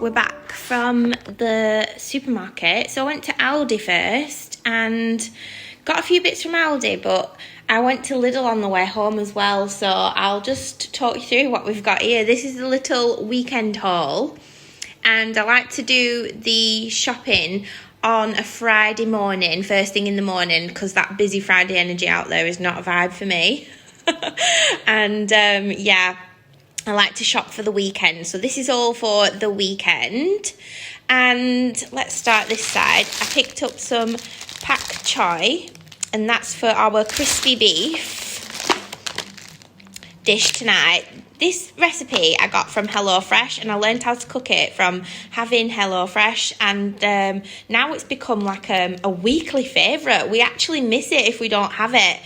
We're back from the supermarket. So I went to Aldi first and got a few bits from Aldi, but I went to Lidl on the way home as well. So I'll just talk you through what we've got here. This is a little weekend haul, and I like to do the shopping on a Friday morning, first thing in the morning, because that busy Friday energy out there is not a vibe for me. And yeah, I like to shop for the weekend. So this is all for the weekend. And let's start this side. I picked up some pak choy, and that's for our crispy beef dish tonight. This recipe I got from HelloFresh, and I learned how to cook it from having HelloFresh, and now it's become like a weekly favourite. We actually miss it if we don't have it,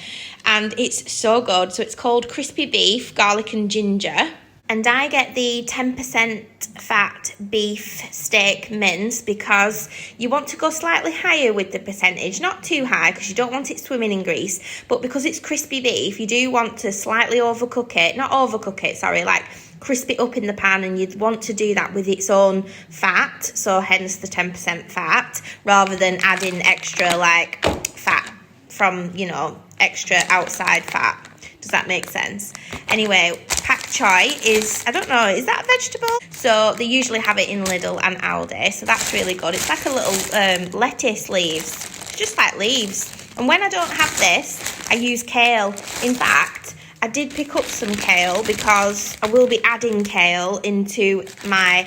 and it's so good. So it's called crispy beef, garlic and ginger. And I get the 10% fat beef steak mince because you want to go slightly higher with the percentage. Not too high because you don't want it swimming in grease. But because it's crispy beef, you do want to slightly overcook it. Not overcook it, sorry, like crisp it up in the pan. And you'd want to do that with its own fat. So hence the 10% fat, rather than adding extra like fat from, you know, extra outside fat. Does that make sense? Anyway, pak choy is, I don't know, is that a vegetable? So they usually have it in Lidl and Aldi, so that's really good. It's like a little lettuce leaves, just like leaves. And when I don't have this, I use kale. In fact, I did pick up some kale because I will be adding kale into my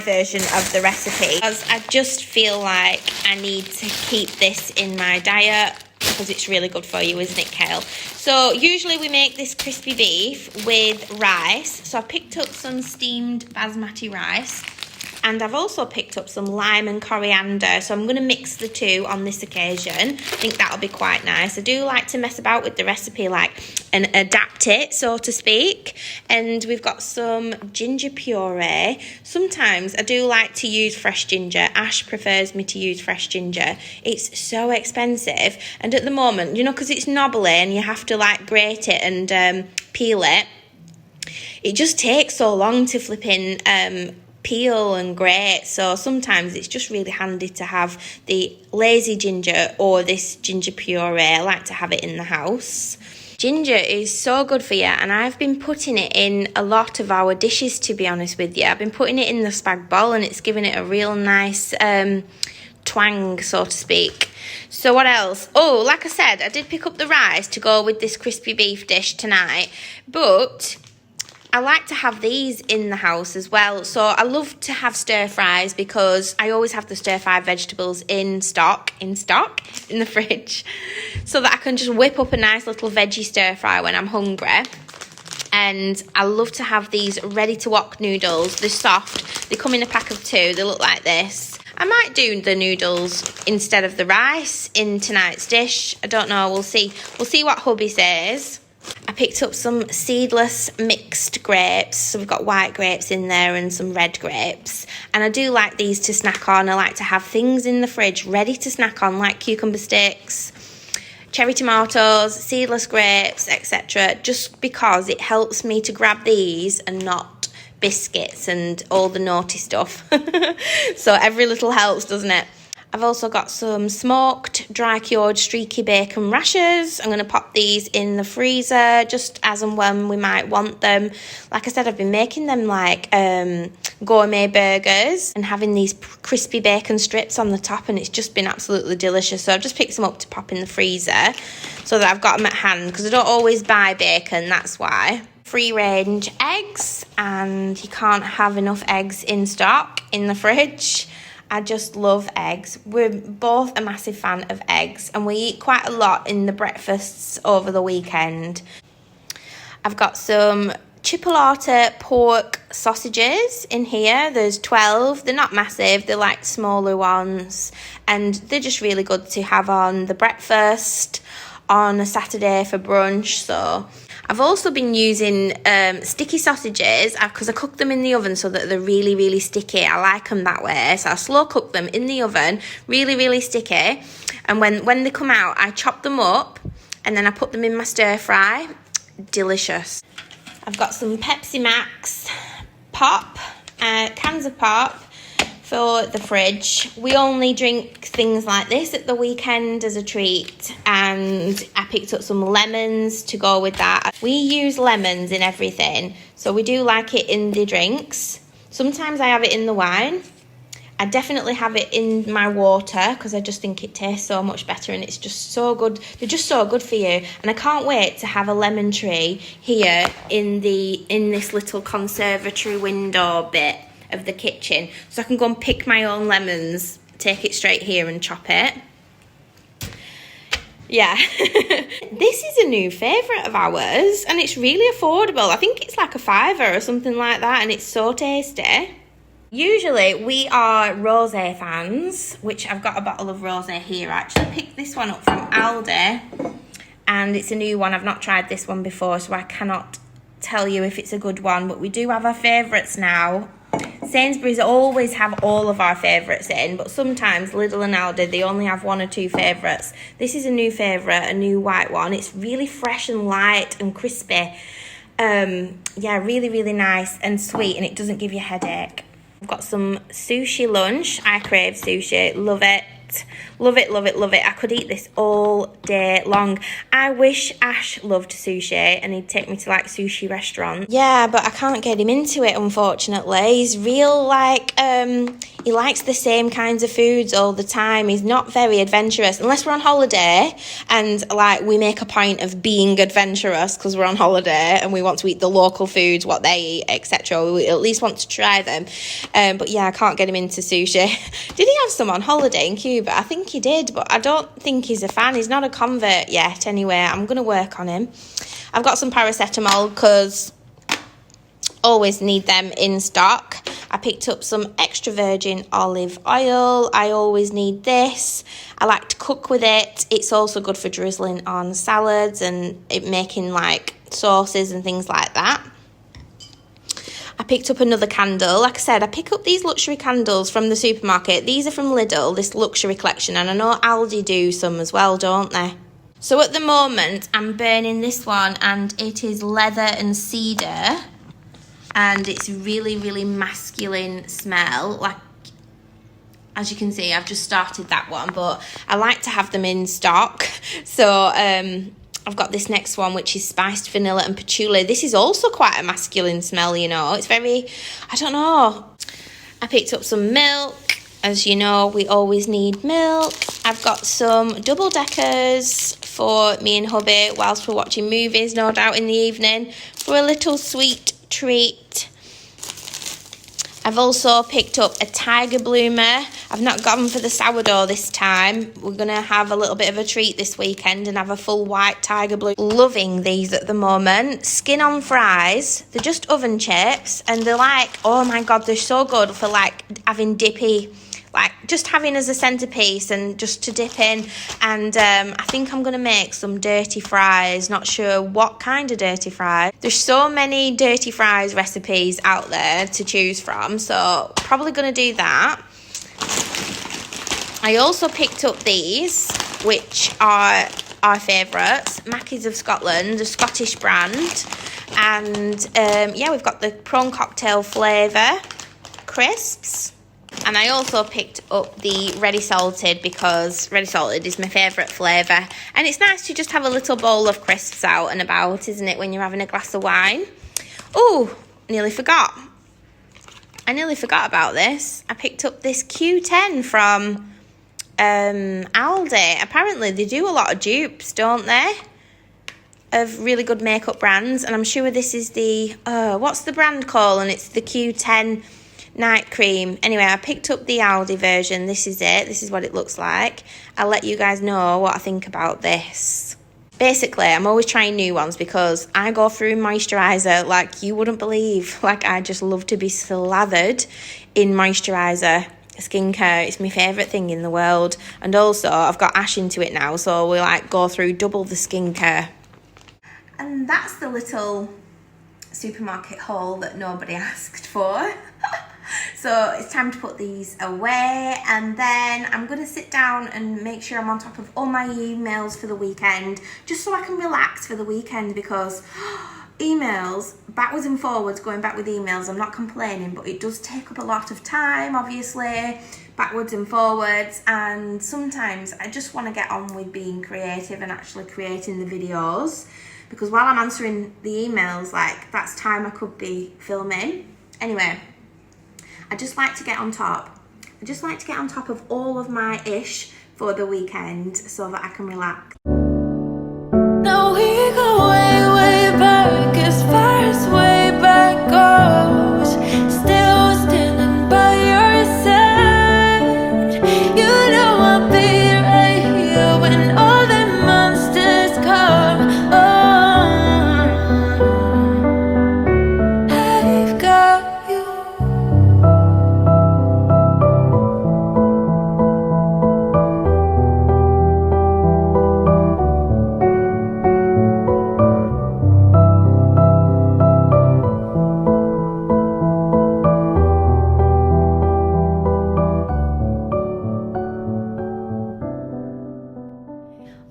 version of the recipe, because I just feel like I need to keep this in my diet, because it's really good for you, isn't it, kale? So usually we make this crispy beef with rice. So I picked up some steamed basmati rice, and I've also picked up some lime and coriander. So I'm going to mix the two on this occasion. I think that'll be quite nice. I do like to mess about with the recipe, like, and adapt it, so to speak. And we've got some ginger puree. Sometimes I do like to use fresh ginger. Ash prefers me to use fresh ginger. It's so expensive. And at the moment, you know, because it's knobbly and you have to like grate it and peel it, it just takes so long to flip in peel and grate. So sometimes it's just really handy to have the lazy ginger or this ginger puree. I like to have it in the house. Ginger is so good for you, and I've been putting it in a lot of our dishes, to be honest with you. I've been putting it in the spag bol, and it's giving it a real nice twang, so to speak. So what else? Oh, like I said, I did pick up the rice to go with this crispy beef dish tonight, but I like to have these in the house as well. So I love to have stir fries because I always have the stir fry vegetables in stock in the fridge, so that I can just whip up a nice little veggie stir fry when I'm hungry. And I love to have these ready to wok noodles. They're soft. They come in a pack of 2. They look like this. I might do the noodles instead of the rice in tonight's dish. I don't know. We'll see. We'll see what hubby says. I picked up some seedless mixed grapes. So we've got white grapes in there and some red grapes. And I do like these to snack on. I like to have things in the fridge ready to snack on, like cucumber sticks, cherry tomatoes, seedless grapes, etc. Just because it helps me to grab these and not biscuits and all the naughty stuff. So every little helps, doesn't it? I've also got some smoked, dry cured, streaky bacon rashers. I'm going to pop these in the freezer just as and when we might want them. Like I said, I've been making them like gourmet burgers and having these crispy bacon strips on the top, and it's just been absolutely delicious. So I've just picked some up to pop in the freezer so that I've got them at hand, because I don't always buy bacon, that's why. Free range eggs, and you can't have enough eggs in stock in the fridge. I just love eggs. We're both a massive fan of eggs, and we eat quite a lot in the breakfasts over the weekend. I've got some chipolata pork sausages in here. There's 12. They're not massive. They're like smaller ones, and they're just really good to have on the breakfast on a Saturday for brunch. So I've also been using sticky sausages because I cook them in the oven so that they're really, really sticky. I like them that way. So I slow cook them in the oven, really, really sticky. And when they come out, I chop them up and then I put them in my stir fry. Delicious. I've got some Pepsi Max pop, cans of pop. for the fridge. We only drink things like this at the weekend as a treat, and I picked up some lemons to go with that. We use lemons in everything, so we do like it in the drinks. Sometimes I have it in the wine. I definitely have it in my water because I just think it tastes so much better, and it's just so good. They're just so good for you, and I can't wait to have a lemon tree here in this little conservatory window bit of the kitchen, so I can go and pick my own lemons, take it straight here and chop it. Yeah. This is a new favourite of ours, and it's really affordable. I think it's like a £5 or something like that, and it's so tasty. Usually we are rosé fans, which I've got a bottle of rosé here. I actually picked this one up from Aldi, and it's a new one. I've not tried this one before, so I cannot tell you if it's a good one, but we do have our favourites now. Sainsbury's always have all of our favourites in, but sometimes Lidl and Aldi, they only have 1 or 2 favourites. This is a new favourite, a new white one. It's really fresh and light and crispy. Yeah, really, really nice and sweet, and it doesn't give you a headache. I've got some sushi lunch. I crave sushi. Love it. Love it, love it, love it. I could eat this all day long. I wish Ash loved sushi and he'd take me to like sushi restaurants. Yeah, but I can't get him into it, unfortunately. He's real like, he likes the same kinds of foods all the time. He's not very adventurous unless we're on holiday and like we make a point of being adventurous because we're on holiday and we want to eat the local foods, what they eat, etc. We at least want to try them. But yeah, I can't get him into sushi. Did he have some on holiday in Cuba? I think he did, but I don't think he's a fan. He's not a convert yet anyway. I'm going to work on him. I've got some paracetamol because always need them in stock. I picked up some extra virgin olive oil. I always need this. I like to cook with it. It's also good for drizzling on salads and it making like sauces and things like that. I picked up another candle. Like I said, I pick up these luxury candles from the supermarket. These are from Lidl, this luxury collection, and I know Aldi do some as well, don't they? So at the moment, I'm burning this one, and it is leather and cedar, and it's really, really masculine smell. Like, as you can see, I've just started that one, but I like to have them in stock. So, I've got this next one, which is spiced vanilla and patchouli. This is also quite a masculine smell, you know. It's very, I don't know. I picked up some milk. As you know, we always need milk. I've got some double-deckers for me and hubby whilst we're watching movies, no doubt, in the evening, for a little sweet treat. I've also picked up a tiger bloomer. I've not gone for the sourdough this time. We're going to have a little bit of a treat this weekend and have a full white tiger bloom. Loving these at the moment. Skin on fries. They're just oven chips and they're like, oh my God, they're so good for like having dippy, like just having as a centerpiece and just to dip in. And I think I'm going to make some dirty fries. Not sure what kind of dirty fries. There's so many dirty fries recipes out there to choose from, so probably going to do that. I also picked up these, which are our favourites, Mackie's of Scotland, a Scottish brand. And yeah, we've got the prawn cocktail flavour crisps. And I also picked up the ready salted because ready salted is my favourite flavour. And it's nice to just have a little bowl of crisps out and about, isn't it, when you're having a glass of wine? Oh, nearly forgot. I nearly forgot about this. I picked up this Q10 from Aldi. Apparently they do a lot of dupes, don't they? Of really good makeup brands. And I'm sure this is the, what's the brand called? And it's the Q10 night cream. Anyway, I picked up the Aldi version. This is it. This is what it looks like. I'll let you guys know what I think about this. Basically, I'm always trying new ones because I go through moisturiser like you wouldn't believe. Like, I just love to be slathered in moisturiser. Skincare, it's my favourite thing in the world. And also, I've got Ash into it now, so we like go through double the skincare. And that's the little supermarket haul that nobody asked for. So it's time to put these away, and then I'm going to sit down and make sure I'm on top of all my emails for the weekend, just so I can relax for the weekend, because emails, backwards and forwards, going back with emails, I'm not complaining, but it does take up a lot of time, obviously, backwards and forwards, and sometimes I just want to get on with being creative and actually creating the videos, because while I'm answering the emails, like, that's time I could be filming. Anyway, I just like to get on top. I just like to get on top of all of my ish for the weekend so that I can relax. Now we go way, way back, as far as way back goes. Still standing by your side. You know I'll be right here when all the monsters come. Oh, I've got you.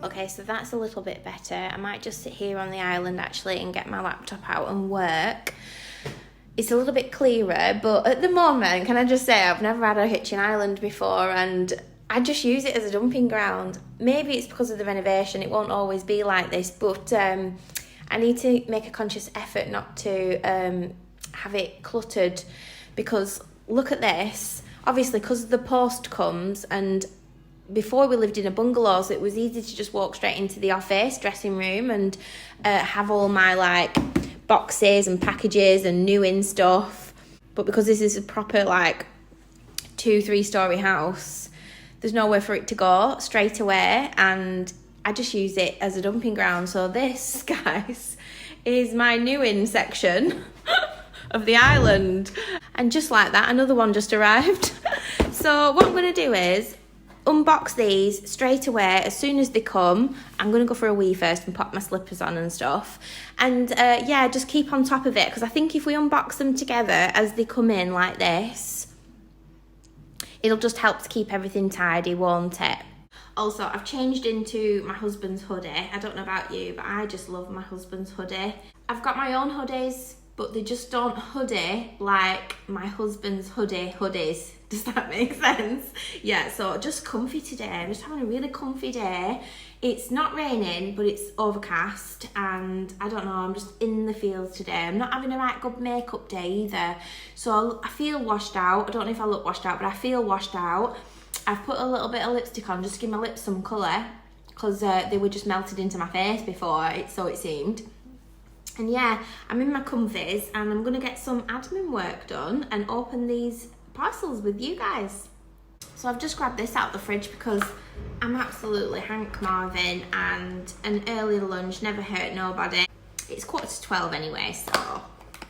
Okay, so that's a little bit better. I might just sit here on the island actually and get my laptop out and work. It's a little bit clearer, but at the moment, can I just say, I've never had a hitching island before, and I just use it as a dumping ground. Maybe it's because of the renovation, it won't always be like this, but I need to make a conscious effort not to have it cluttered, because look at this. Obviously, because the post comes, and before we lived in a bungalow, so it was easy to just walk straight into the office dressing room and have all my like boxes and packages and new in stuff. But because this is a proper like 2-3 story house, there's nowhere for it to go straight away, and I just use it as a dumping ground. So this, guys, is my new in section of the island, and just like that, another one just arrived. So what I'm going to do is unbox these straight away as soon as they come. I'm going to go for a wee first and pop my slippers on and stuff, and yeah, just keep on top of it, because I think if we unbox them together as they come in like this, it'll just help to keep everything tidy, won't it? Also, I've changed into my husband's hoodie. I don't know about you, but I just love my husband's hoodie. I've got my own hoodies, but they just don't hoodie like my husband's hoodies. Does that make sense? Yeah, so just comfy today. I'm just having a really comfy day. It's not raining, but it's overcast, and I don't know, I'm just in the fields today. I'm not having a right good makeup day either, so I feel washed out. I don't know if I look washed out, but I feel washed out. I've put a little bit of lipstick on just to give my lips some colour, because they were just melted into my face before, so it seemed. And yeah, I'm in my comfies, and I'm going to get some admin work done and open these parcels with you guys. So I've just grabbed this out the fridge because I'm absolutely Hank Marvin, and an early lunch never hurt nobody. It's 11:45 anyway, so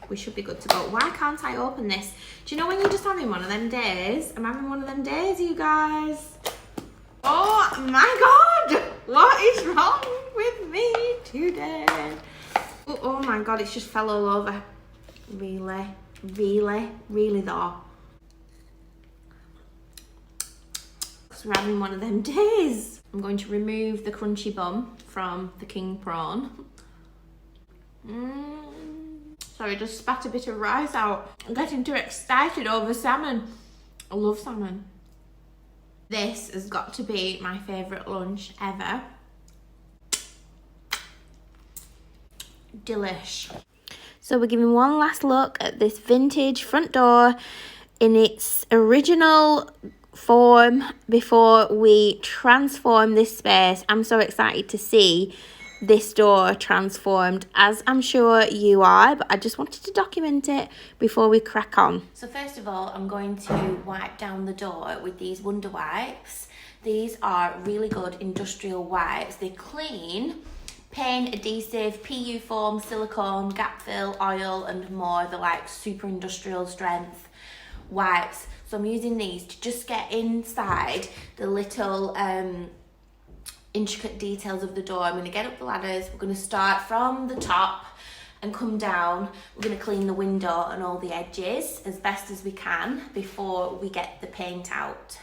we should be good to go. Why can't I open this? Do you know when you're just having one of them days? I'm having one of them days, you guys. Oh my God, what is wrong with me today? Oh my God, it's just fell all over. Really though. So we're having one of them days. I'm going to remove the crunchy bum from the king prawn. Sorry, just spat a bit of rice out. I'm getting too excited over salmon. I love salmon. This has got to be my favourite lunch ever. Delish. So we're giving one last look at this vintage front door in its original form before we transform this space. I'm so excited to see this door transformed, as I'm sure you are, but I just wanted to document it before we crack on. So first of all, I'm going to wipe down the door with these Wonder Wipes. These are really good industrial wipes. They clean paint, adhesive, PU foam, silicone, gap fill, oil and more. They're like super industrial strength wipes. So I'm using these to just get inside the little intricate details of the door. I'm going to get up the ladders. We're going to start from the top and come down. We're going to clean the window and all the edges as best as we can before we get the paint out.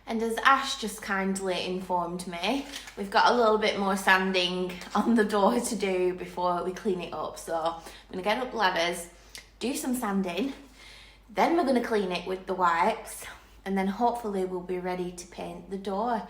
And as Ash just kindly informed me, we've got a little bit more sanding on the door to do before we clean it up. So I'm going to get up ladders, do some sanding, then we're going to clean it with the wipes, and then hopefully we'll be ready to paint the door.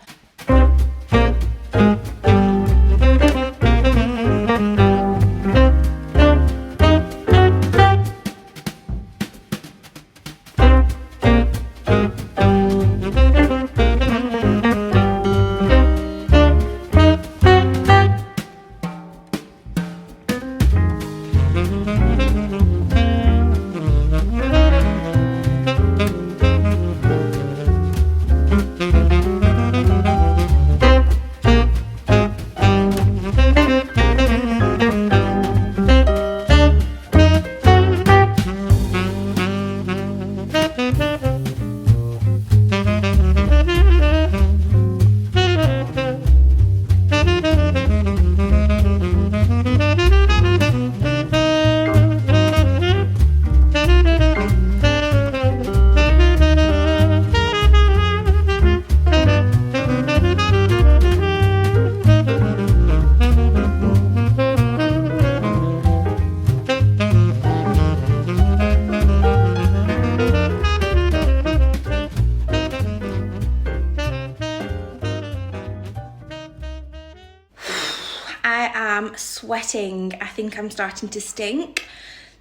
Sweating. I think I'm starting to stink.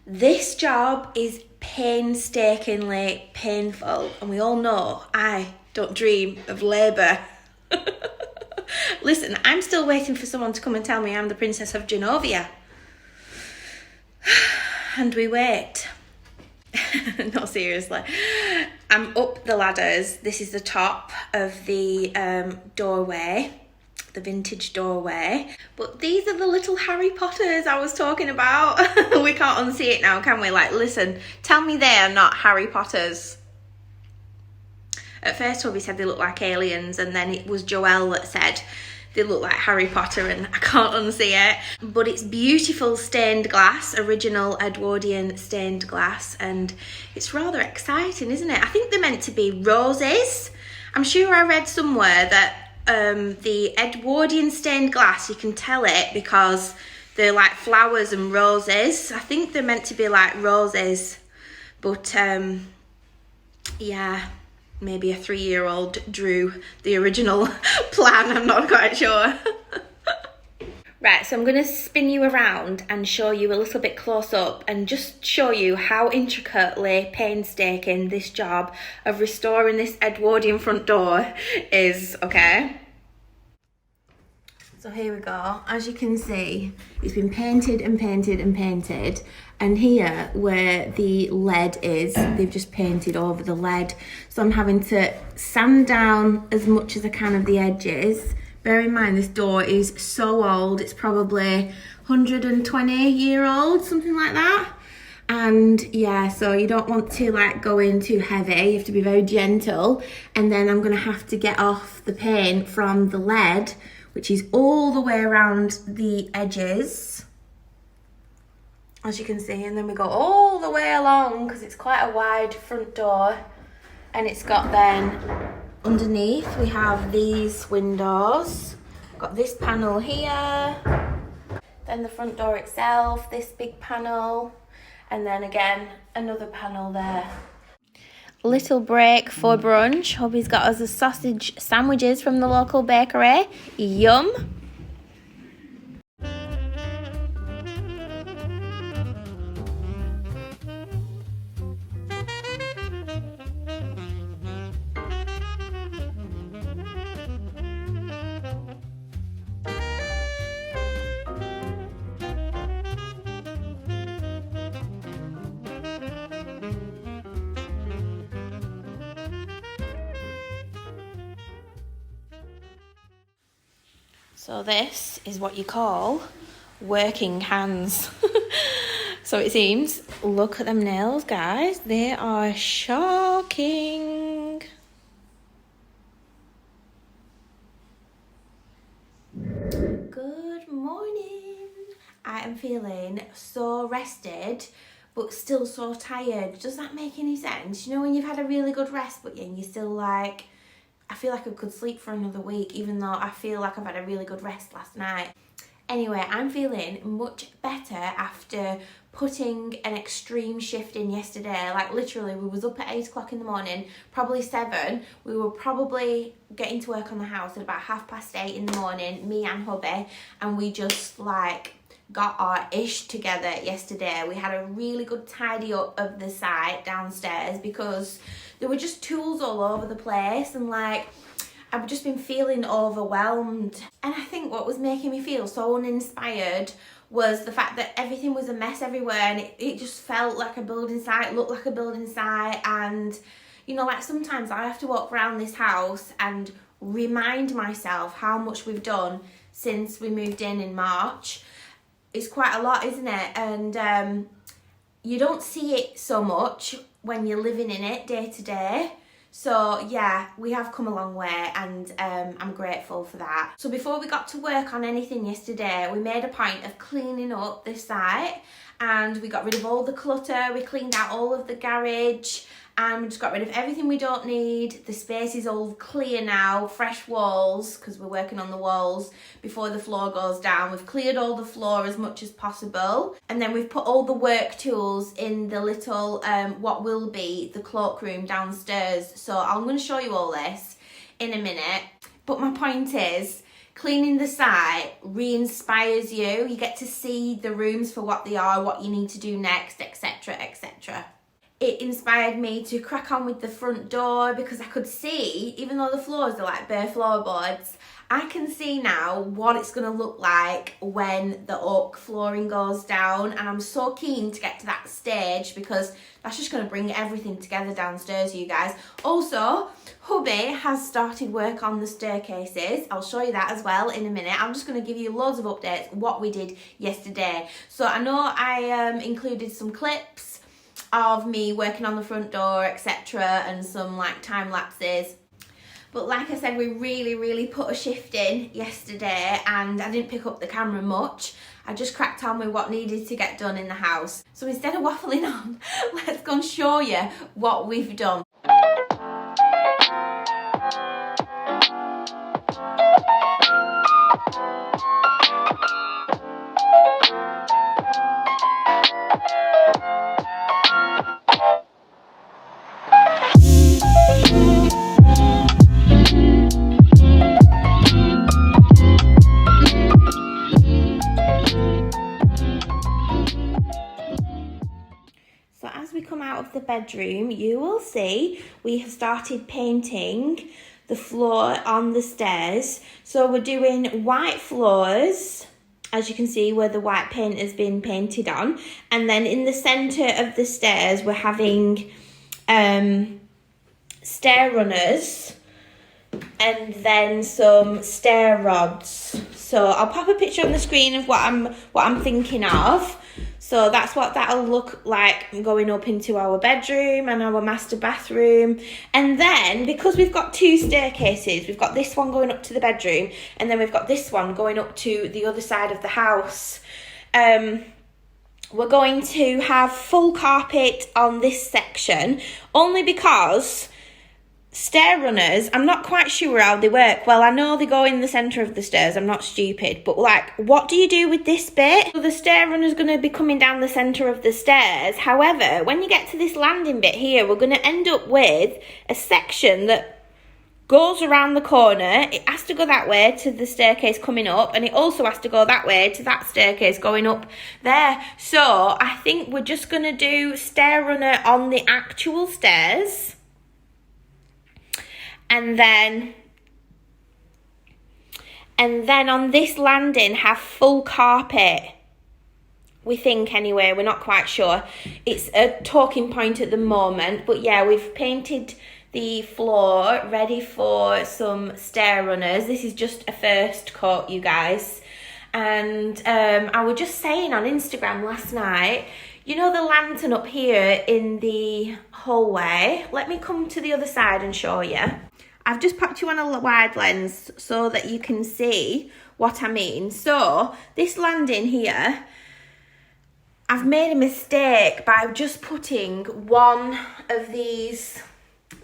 This job is painstakingly painful, and we all know I don't dream of labour. Listen, I'm still waiting for someone to come and tell me I'm the Princess of Genovia. And we wait. No, seriously. I'm up the ladders. This is the top of the doorway, the vintage doorway. But these are the little Harry Potters I was talking about. We can't unsee it now, can we? Like, listen, tell me they are not Harry Potters. At first Toby said they look like aliens, and then it was Joelle that said they look like Harry Potter, and I can't unsee it. But it's beautiful stained glass, original Edwardian stained glass, and it's rather exciting, isn't it? I think they're meant to be roses. I'm sure I read somewhere that the Edwardian stained glass, you can tell it because they're like flowers and roses. I think they're meant to be like roses, but yeah, maybe a 3-year-old drew the original plan, I'm not quite sure. Right, so I'm going to spin you around and show you a little bit close up and just show you how intricately painstaking this job of restoring this Edwardian front door is, okay? So here we go. As you can see, it's been painted and painted and painted. And here where the lead is, they've just painted over the lead. So I'm having to sand down as much as I can of the edges. Bear in mind, this door is so old. It's probably 120-year-old, something like that. And yeah, so you don't want to like go in too heavy. You have to be very gentle. And then I'm going to have to get off the paint from the lead, which is all the way around the edges, as you can see. And then we go all the way along because it's quite a wide front door. And it's got then underneath, we have these windows. Got this panel here. Then the front door itself, this big panel. And then again, another panel there. Little break for brunch. Hubby's got us the sausage sandwiches from the local bakery. Yum. So this is what you call working hands. So it seems. Look at them nails, guys. They are shocking. Good morning. I am feeling so rested, but still so tired. Does that make any sense? You know when you've had a really good rest, but you're still like, I feel like I could sleep for another week, even though I feel like I've had a really good rest last night. Anyway, I'm feeling much better after putting an extreme shift in yesterday. Like literally, we was up at 8 o'clock in the morning, probably 7. We were probably getting to work on the house at about 8:30 in the morning, me and hubby, and we just like got our ish together yesterday. We had a really good tidy up of the site downstairs because there were just tools all over the place, and like I've just been feeling overwhelmed. And I think what was making me feel so uninspired was the fact that everything was a mess everywhere, and it just felt like a building site, looked like a building site. And you know, like sometimes I have to walk around this house and remind myself how much we've done since we moved in March. It's quite a lot, isn't it? And you don't see it so much when you're living in it day to day. So yeah, we have come a long way, and I'm grateful for that. So before we got to work on anything yesterday, we made a point of cleaning up this site, and we got rid of all the clutter. We cleaned out all of the garage, and we just got rid of everything we don't need. The space is all clear now, fresh walls, because we're working on the walls before the floor goes down. We've cleared all the floor as much as possible, and then we've put all the work tools in the little what will be the cloakroom downstairs. So I'm going to show you all this in a minute, but my point is, cleaning the site re-inspires you. You get to see the rooms for what they are, what you need to do next, etc, etc. It inspired me to crack on with the front door because I could see, even though the floors are like bare floorboards, I can see now what it's going to look like when the oak flooring goes down, and I'm so keen to get to that stage because that's just going to bring everything together downstairs, you guys. Also, hubby has started work on the staircases. I'll show you that as well in a minute. I'm just going to give you loads of updates what we did yesterday. So I know I included some clips of me working on the front door, etc, and some like time lapses, but like I said, we really put a shift in yesterday, and I didn't pick up the camera much. I just cracked on with what needed to get done in the house. So instead of waffling on, let's go and show you what we've done. So as we come out of the bedroom, you will see we have started painting the floor on the stairs. So we're doing white floors, as you can see where the white paint has been painted on. And then in the centre of the stairs, we're having stair runners and then some stair rods. So I'll pop a picture on the screen of what I'm thinking of. So that's what that'll look like going up into our bedroom and our master bathroom. And then, because we've got two staircases, we've got this one going up to the bedroom, and then we've got this one going up to the other side of the house. We're going to have full carpet on this section, only because stair runners, I'm not quite sure how they work. Well, I know they go in the centre of the stairs, I'm not stupid, but like, what do you do with this bit? So the stair runner's going to be coming down the centre of the stairs. However, when you get to this landing bit here, we're going to end up with a section that goes around the corner. It has to go that way to the staircase coming up, and it also has to go that way to that staircase going up there. So I think we're just going to do stair runner on the actual stairs, and then on this landing have full carpet. We think anyway, we're not quite sure. It's a talking point at the moment, but yeah, we've painted the floor ready for some stair runners. This is just a first coat, you guys. And I was just saying on Instagram last night, you know the lantern up here in the hallway? Let me come to the other side and show you. I've just popped you on a wide lens so that you can see what I mean. So this landing here, I've made a mistake by just putting one of these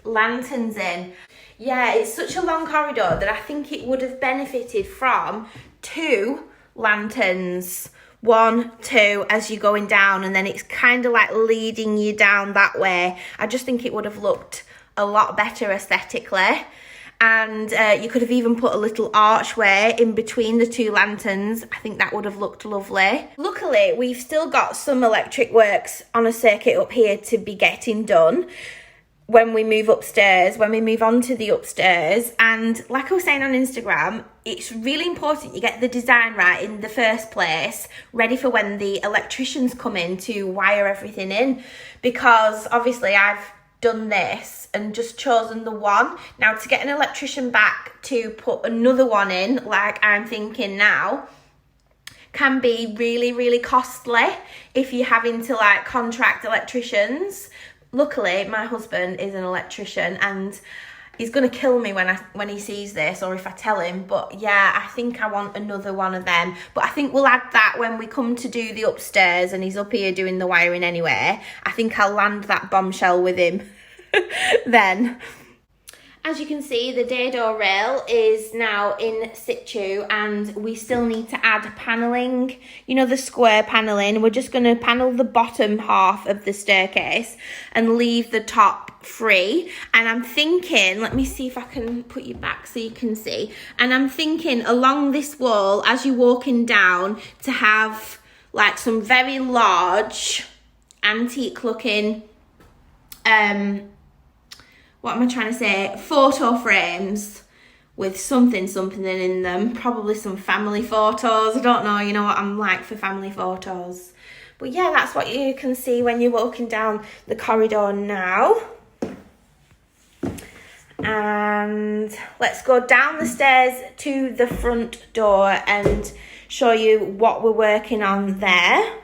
lanterns in. Yeah, it's such a long corridor that I think it would have benefited from 2 lanterns. 1, 2 as you're going down, and then it's kind of like leading you down that way. I just think it would have looked a lot better aesthetically. And you could have even put a little archway in between the 2 lanterns. I think that would have looked lovely. Luckily, we've still got some electric works on a circuit up here to be getting done when we move upstairs, when we move on to the upstairs. And like I was saying on Instagram, it's really important you get the design right in the first place, ready for when the electricians come in to wire everything in. Because obviously I've done this and just chosen the one. Now to get an electrician back to put another one in, like I'm thinking now, can be really, really costly if you're having to like contract electricians. Luckily, my husband is an electrician and he's going to kill me when he sees this, or if I tell him. But yeah, I think I want another one of them. But I think we'll add that when we come to do the upstairs and he's up here doing the wiring anyway. I think I'll land that bombshell with him then. As you can see, the dado rail is now in situ and we still need to add panelling, you know, the square panelling. We're just going to panel the bottom half of the staircase and leave the top free. And I'm thinking, let me see if I can put you back so you can see. And I'm thinking along this wall, as you're walking down, to have like some very large antique looking what am I trying to say, photo frames with something in them, probably some family photos. I don't know, you know what I'm like for family photos. But yeah, that's what you can see when you're walking down the corridor now. And let's go down the stairs to the front door and show you what we're working on there.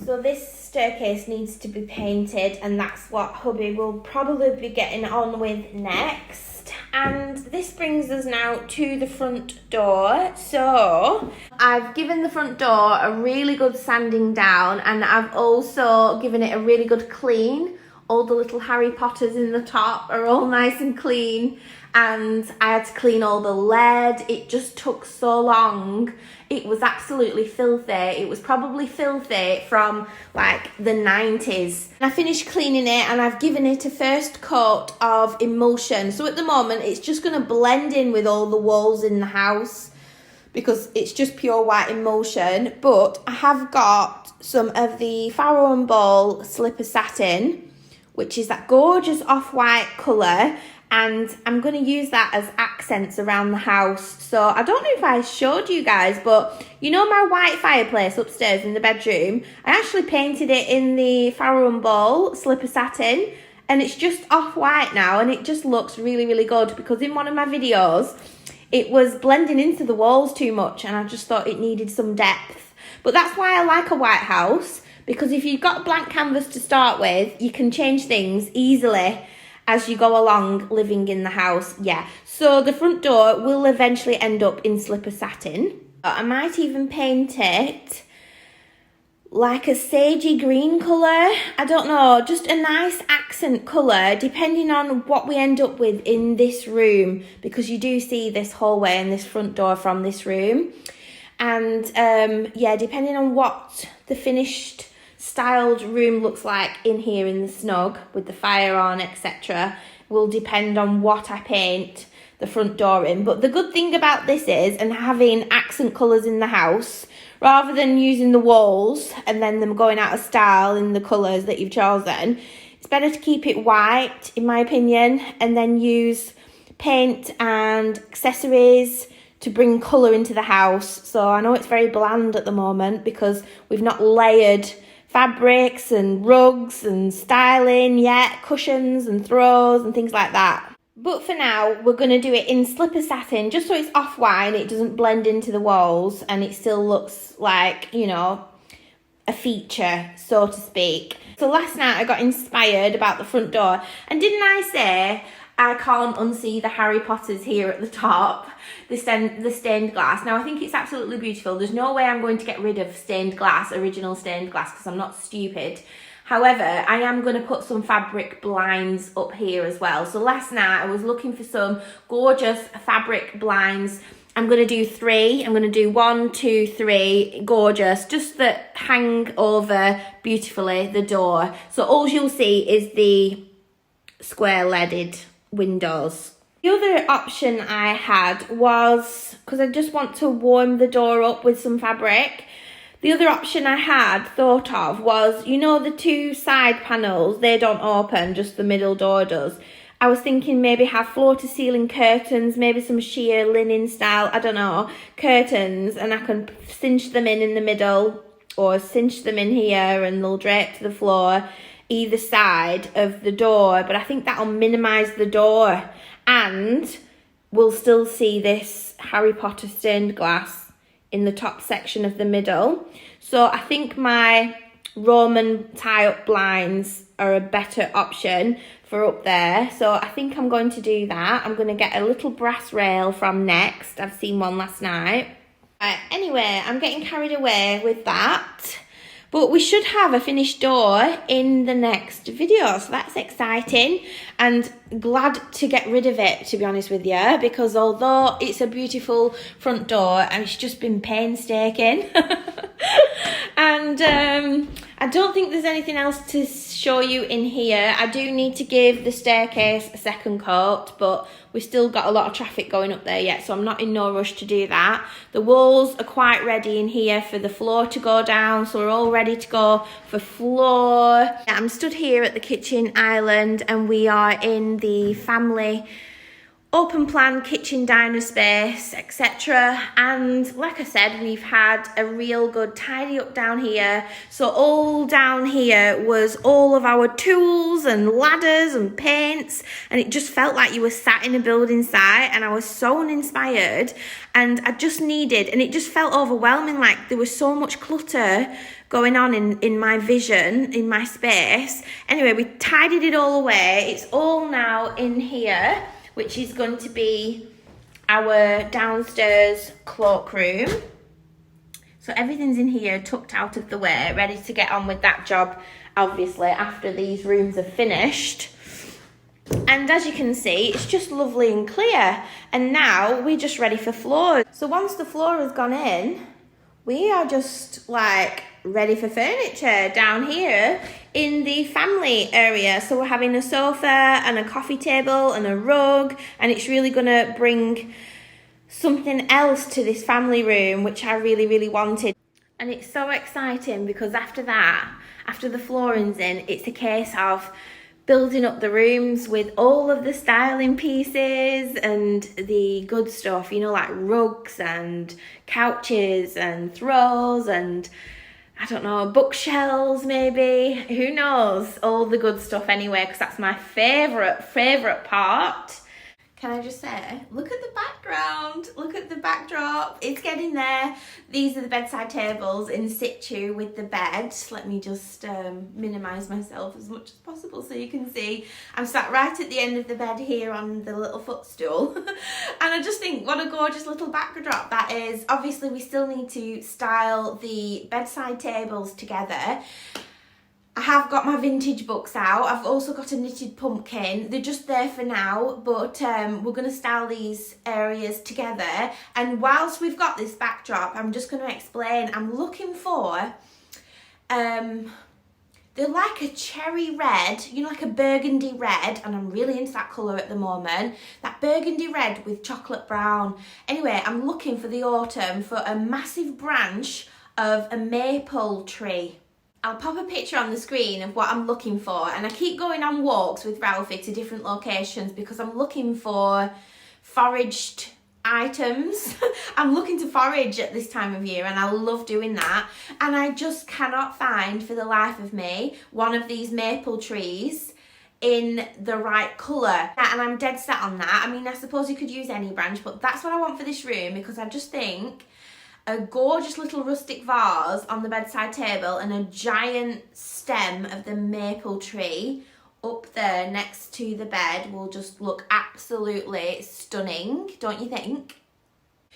So this staircase needs to be painted, and that's what hubby will probably be getting on with next. And this brings us now to the front door. So I've given the front door a really good sanding down, and I've also given it a really good clean. All the little Harry Potters in the top are all nice and clean, and I had to clean all the lead. It just took so long. It was absolutely filthy. It was probably filthy from like the 90s. And I finished cleaning it and I've given it a first coat of emulsion. So at the moment it's just going to blend in with all the walls in the house because it's just pure white emulsion. But I have got some of the Farrow and Ball slipper satin, which is that gorgeous off-white colour, and I'm going to use that as accents around the house. So I don't know if I showed you guys, but you know my white fireplace upstairs in the bedroom? I actually painted it in the Farrow and Ball slipper satin, and it's just off-white now, and it just looks really, really good because in one of my videos, it was blending into the walls too much, and I just thought it needed some depth. But that's why I like a white house, because if you've got a blank canvas to start with, you can change things easily as you go along living in the house. Yeah, so the front door will eventually end up in slipper satin. I might even paint it like a sagey green colour. I don't know, just a nice accent colour depending on what we end up with in this room, because you do see this hallway and this front door from this room. And yeah, depending on what the finished styled room looks like in here in the snug with the fire on, etc., will depend on what I paint the front door in. But the good thing about this is, and having accent colours in the house, rather than using the walls and then them going out of style in the colours that you've chosen, it's better to keep it white, in my opinion, and then use paint and accessories to bring colour into the house. So I know it's very bland at the moment because we've not layered fabrics and rugs and styling yet, cushions and throws and things like that. But for now, we're going to do it in slipper satin, just so it's off-white, it doesn't blend into the walls, and it still looks like, you know, a feature, so to speak. So last night I got inspired about the front door, and didn't I say I can't unsee the Harry Potters here at the top, the stained glass. Now I think it's absolutely beautiful. There's no way I'm going to get rid of stained glass, original stained glass, because I'm not stupid. However, I am going to put some fabric blinds up here as well. So last night I was looking for some gorgeous fabric blinds. I'm going to do 3. I'm going to do 1, 2, 3, gorgeous, just that hang over beautifully the door. So all you'll see is the square leaded windows. The other option I had was, because I just want to warm the door up with some fabric, the other option I had thought of was, you know, the 2 side panels, they don't open, just the middle door does. I was thinking maybe have floor to ceiling curtains, maybe some sheer linen style, I don't know, curtains, and I can cinch them in the middle or cinch them in here and they'll drape to the floor either side of the door. But I think that'll minimise the door and we'll still see this Harry Potter stained glass in the top section of the middle. So I think my Roman tie-up blinds are a better option for up there. So I think I'm going to do that. I'm going to get a little brass rail from Next. I've seen one last night. Anyway, I'm getting carried away with that. But we should have a finished door in the next video, so that's exciting and glad to get rid of it, to be honest with you, because although it's a beautiful front door and it's just been painstaking and I don't think there's anything else to show you in here. I do need to give the staircase a second coat, but we've still got a lot of traffic going up there yet, so I'm not in no rush to do that. The walls are quite ready in here for the floor to go down, so we're all ready to go for floor. I'm stood here at the kitchen island and we are in the family open plan kitchen diner space, etc. And like I said, we've had a real good tidy up down here. So all down here was all of our tools and ladders and paints, and it just felt like you were sat in a building site, and I was so uninspired and I just needed, and it just felt overwhelming, like there was so much clutter going on in my vision, in my space. Anyway, we tidied it all away. It's all now in here, which is going to be our downstairs cloakroom. So everything's in here, tucked out of the way, ready to get on with that job, obviously, after these rooms are finished. And as you can see, it's just lovely and clear. And now we're just ready for floors. So once the floor has gone in, we are just like ready for furniture down here in the family area. So we're having a sofa and a coffee table and a rug, and it's really gonna bring something else to this family room, which I really, really wanted. And it's so exciting because after that, after the flooring's in, it's a case of building up the rooms with all of the styling pieces and the good stuff, you know, like rugs and couches and throws and I don't know, bookshelves maybe, who knows, all the good stuff anyway, because that's my favourite part. Can I just say, look at the background, look at the backdrop, it's getting there. These are the bedside tables in situ with the bed. Let me just minimise myself as much as possible so you can see. I'm sat right at the end of the bed here on the little footstool. And I just think what a gorgeous little backdrop that is. Obviously we still need to style the bedside tables together. I have got my vintage books out. I've also got a knitted pumpkin. They're just there for now, but we're going to style these areas together. And whilst we've got this backdrop, I'm just going to explain. I'm looking for, they're like a cherry red, you know, like a burgundy red, and I'm really into that colour at the moment. That burgundy red with chocolate brown. Anyway, I'm looking for the autumn for a massive branch of a maple tree. I'll pop a picture on the screen of what I'm looking for, and I keep going on walks with Ralphie to different locations because I'm looking for foraged items. I'm looking to forage at this time of year and I love doing that, and I just cannot find for the life of me one of these maple trees in the right colour, and I'm dead set on that. I mean, I suppose you could use any branch, but that's what I want for this room because I just think a gorgeous little rustic vase on the bedside table and a giant stem of the maple tree up there next to the bed will just look absolutely stunning, don't you think?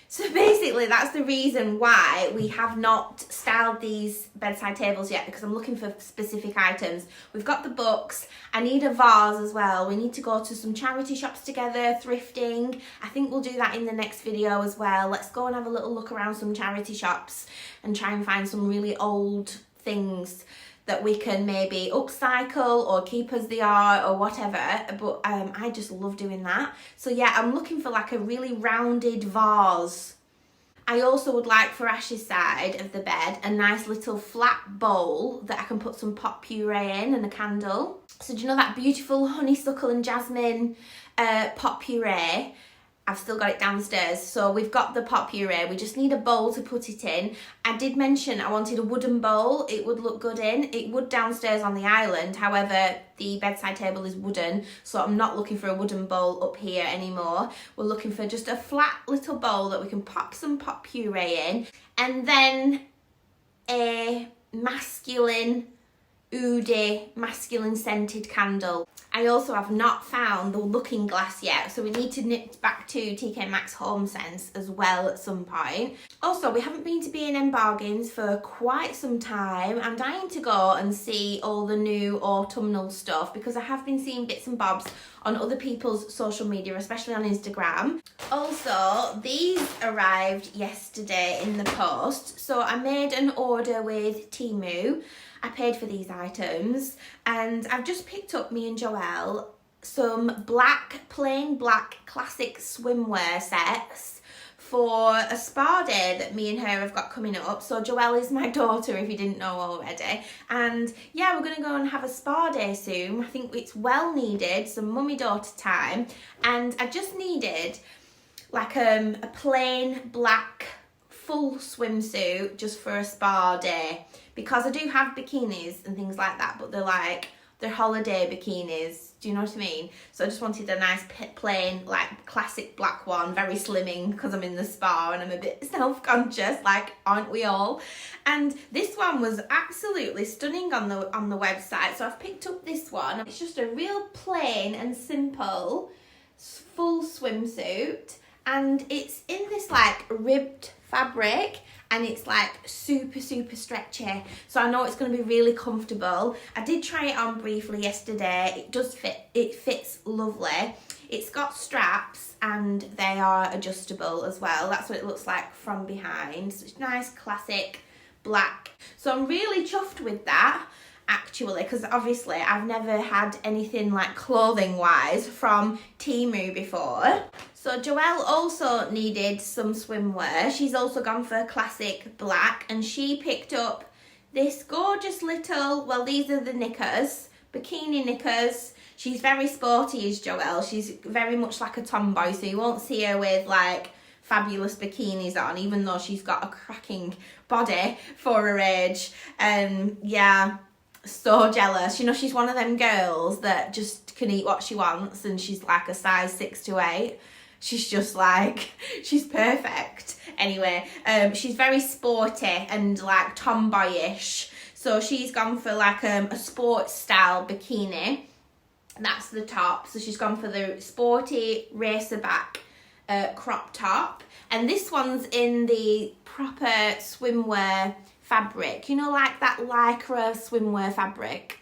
So basically that's the reason why we have not styled these bedside tables yet, because I'm looking for specific items. We've got the books, I need a vase as well. We need to go to some charity shops together, thrifting. I think we'll do that in the next video as well. Let's go and have a little look around some charity shops and try and find some really old things that we can maybe upcycle or keep as they are or whatever, but I just love doing that. So yeah, I'm looking for like a really rounded vase. I also would like, for Ash's side of the bed, a nice little flat bowl that I can put some pot puree in and a candle. So do you know that beautiful honeysuckle and jasmine pot puree? I've still got it downstairs. So we've got the pot puree. We just need a bowl to put it in. I did mention I wanted a wooden bowl. It would look good in. It would downstairs on the island. However, the bedside table is wooden, so I'm not looking for a wooden bowl up here anymore. We're looking for just a flat little bowl that we can pop some pot puree in. And then a masculine, oudy, masculine scented candle. I also have not found the looking glass yet, so we need to nip back to TK Maxx Home Sense as well at some point. Also, we haven't been to B&M Bargains for quite some time. I'm dying to go and see all the new autumnal stuff, because I have been seeing bits and bobs on other people's social media, especially on Instagram. Also, these arrived yesterday in the post, so I made an order with Temu. I paid for these items, and I've just picked up, me and Joelle, some plain black classic swimwear sets for a spa day that me and her have got coming up. So Joelle is my daughter, if you didn't know already, and yeah, we're gonna go and have a spa day soon. I think it's well needed, some mummy-daughter time, and I just needed like a plain black full swimsuit just for a spa day, because I do have bikinis and things like that, but they're holiday bikinis, do you know what I mean? So I just wanted a nice plain, like classic black one, very slimming, because I'm in the spa and I'm a bit self-conscious, like, aren't we all? And this one was absolutely stunning on the website, so I've picked up this one. It's just a real plain and simple full swimsuit, and it's in this like ribbed fabric, and it's like super stretchy, so I know it's going to be really comfortable. I did try it on briefly yesterday. It does fit, it fits lovely. It's got straps and they are adjustable as well. That's what it looks like from behind. So it's nice classic black, so I'm really chuffed with that actually, because obviously I've never had anything like clothing wise from Temu before. So Joelle also needed some swimwear. She's also gone for classic black, and she picked up this gorgeous little, well, these are the knickers, bikini knickers. She's very sporty, is Joelle. She's very much like a tomboy, so you won't see her with like fabulous bikinis on, even though she's got a cracking body for her age. Yeah, so jealous. You know, she's one of them girls that just can eat what she wants, and she's like a size 6 to 8. She's just like, she's perfect. Anyway, she's very sporty and like tomboyish. So she's gone for like a sports style bikini. That's the top. So she's gone for the sporty racer back crop top. And this one's in the proper swimwear fabric. You know, like that lycra swimwear fabric.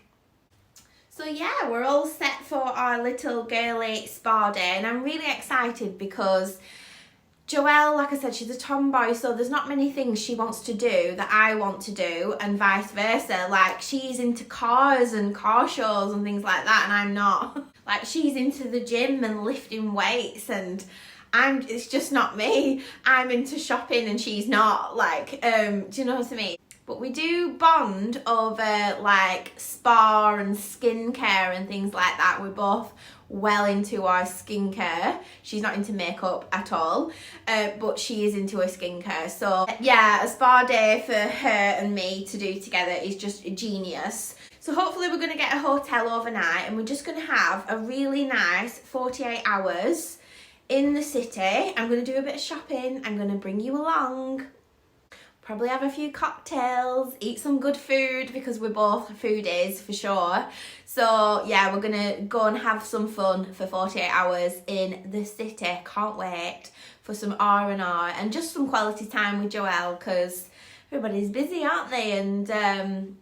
So yeah, we're all set for our little girly spa day, and I'm really excited because Joelle, like I said, she's a tomboy, so there's not many things she wants to do that I want to do, and vice versa. Like, she's into cars and car shows and things like that, and I'm not. Like, she's into the gym and lifting weights, and it's just not me. I'm into shopping and she's not. Like, do you know what I mean? But we do bond over like spa and skincare and things like that. We're both well into our skincare. She's not into makeup at all, but she is into her skincare. So yeah, a spa day for her and me to do together is just genius. So hopefully we're going to get a hotel overnight, and we're just going to have a really nice 48 hours in the city. I'm going to do a bit of shopping. I'm going to bring you along. probably have a few cocktails, eat some good food because we're both foodies for sure. So yeah, we're gonna go and have some fun for 48 hours in the city. Can't wait for some R&R and just some quality time with Joelle because everybody's busy, aren't they? And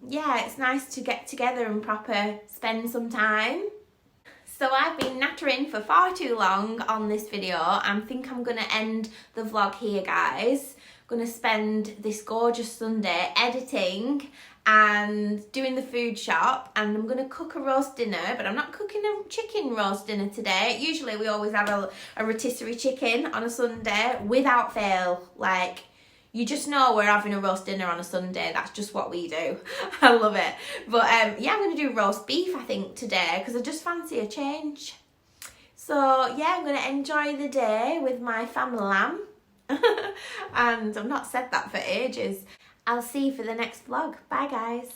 yeah, it's nice to get together and proper spend some time. So I've been nattering for far too long on this video. I think I'm going to end the vlog here, guys. I'm going to spend this gorgeous Sunday editing and doing the food shop, and I'm going to cook a roast dinner, but I'm not cooking a chicken roast dinner today. Usually we always have a rotisserie chicken on a Sunday without fail. Like, you just know we're having a roast dinner on a Sunday. That's just what we do. I love it. But yeah, I'm going to do roast beef, I think, today because I just fancy a change. So yeah, I'm going to enjoy the day with my family lamb. And I've not said that for ages. I'll see you for the next vlog. Bye, guys.